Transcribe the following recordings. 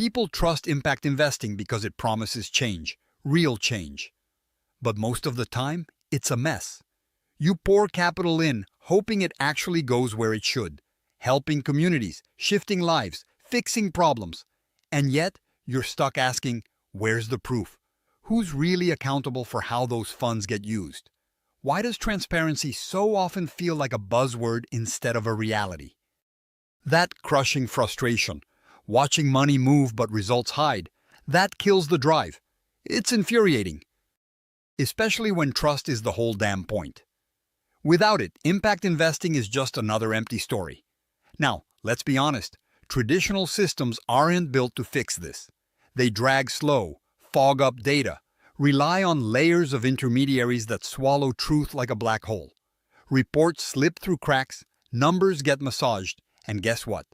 People trust impact investing because it promises change, real change. But most of the time, it's a mess. You pour capital in, hoping it actually goes where it should, helping communities, shifting lives, fixing problems. And yet, you're stuck asking, where's the proof? Who's really accountable for how those funds get used? Why does transparency so often feel like a buzzword instead of a reality? That crushing frustration, watching money move but results hide, that kills the drive. It's infuriating. Especially when trust is the whole damn point. Without it, impact investing is just another empty story. Now, let's be honest, traditional systems aren't built to fix this. They drag slow, fog up data, rely on layers of intermediaries that swallow truth like a black hole. Reports slip through cracks, numbers get massaged, and guess what?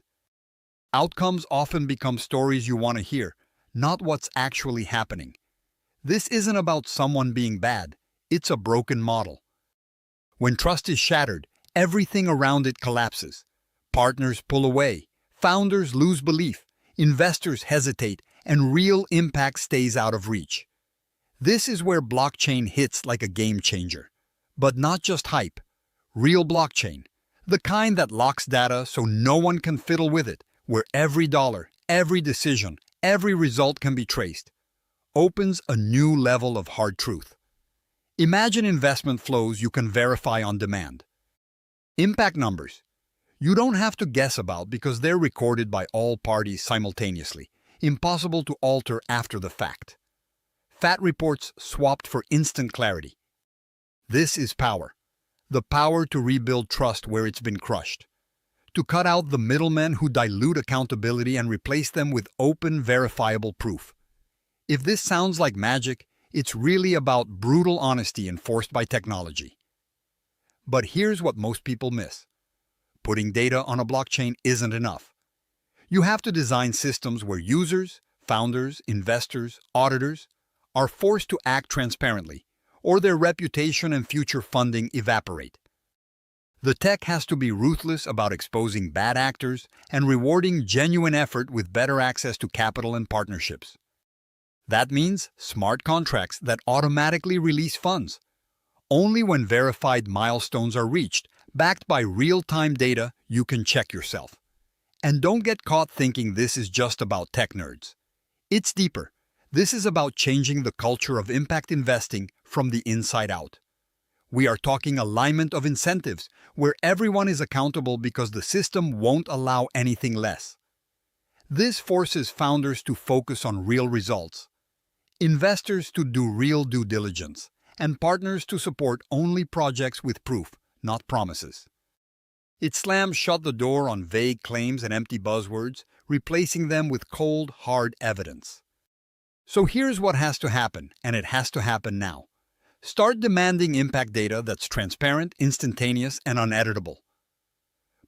Outcomes often become stories you want to hear, not what's actually happening. This isn't about someone being bad, it's a broken model. When trust is shattered, everything around it collapses. Partners pull away, founders lose belief, investors hesitate, and real impact stays out of reach. This is where blockchain hits like a game changer. But not just hype. Real blockchain. The kind that locks data so no one can fiddle with it, where every dollar, every decision, every result can be traced. Opens a new level of hard truth. Imagine investment flows you can verify on demand. Impact numbers. You don't have to guess about because they're recorded by all parties simultaneously, impossible to alter after the fact. Fat reports swapped for instant clarity. This is power. The power to rebuild trust where it's been crushed. To cut out the middlemen who dilute accountability and replace them with open, verifiable proof. If this sounds like magic, it's really about brutal honesty enforced by technology. But here's what most people miss. Putting data on a blockchain isn't enough. You have to design systems where users, founders, investors, auditors are forced to act transparently, or their reputation and future funding evaporate. The tech has to be ruthless about exposing bad actors and rewarding genuine effort with better access to capital and partnerships. That means smart contracts that automatically release funds. Only when verified milestones are reached, backed by real-time data, you can check yourself. And don't get caught thinking this is just about tech nerds. It's deeper. This is about changing the culture of impact investing from the inside out. We are talking alignment of incentives, where everyone is accountable because the system won't allow anything less. This forces founders to focus on real results, investors to do real due diligence, and partners to support only projects with proof, not promises. It slams shut the door on vague claims and empty buzzwords, replacing them with cold, hard evidence. So here's what has to happen, and it has to happen now. Start demanding impact data that's transparent, instantaneous, and uneditable.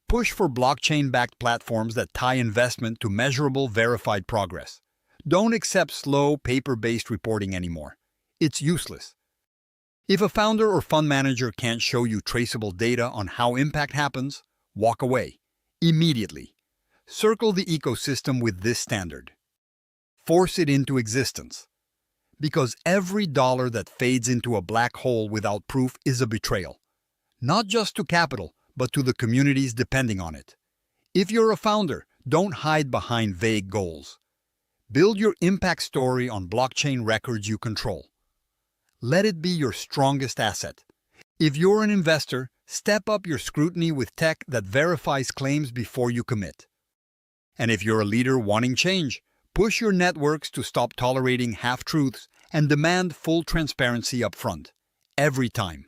Push for blockchain-backed platforms that tie investment to measurable, verified progress. Don't accept slow, paper-based reporting anymore. It's useless. If a founder or fund manager can't show you traceable data on how impact happens, walk away. Immediately. Circle the ecosystem with this standard. Force it into existence. Because every dollar that fades into a black hole without proof is a betrayal. Not just to capital, but to the communities depending on it. If you're a founder, don't hide behind vague goals. Build your impact story on blockchain records you control. Let it be your strongest asset. If you're an investor, step up your scrutiny with tech that verifies claims before you commit. And if you're a leader wanting change, push your networks to stop tolerating half-truths and demand full transparency up front, every time.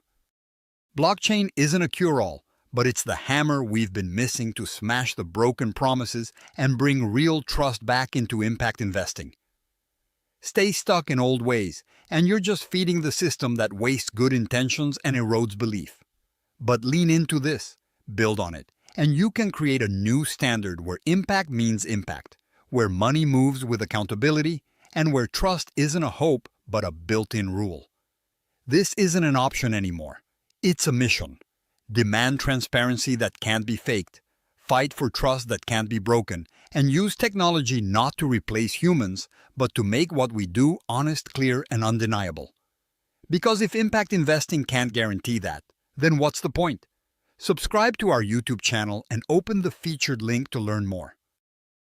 Blockchain isn't a cure-all, but it's the hammer we've been missing to smash the broken promises and bring real trust back into impact investing. Stay stuck in old ways, and you're just feeding the system that wastes good intentions and erodes belief. But lean into this, build on it, and you can create a new standard where impact means impact, where money moves with accountability, and where trust isn't a hope but a built-in rule. This isn't an option anymore. It's a mission. Demand transparency that can't be faked. fight for trust that can't be broken, and use technology not to replace humans, but to make what we do honest, clear, and undeniable. Because if impact investing can't guarantee that, then what's the point? Subscribe to our YouTube channel and open the featured link to learn more.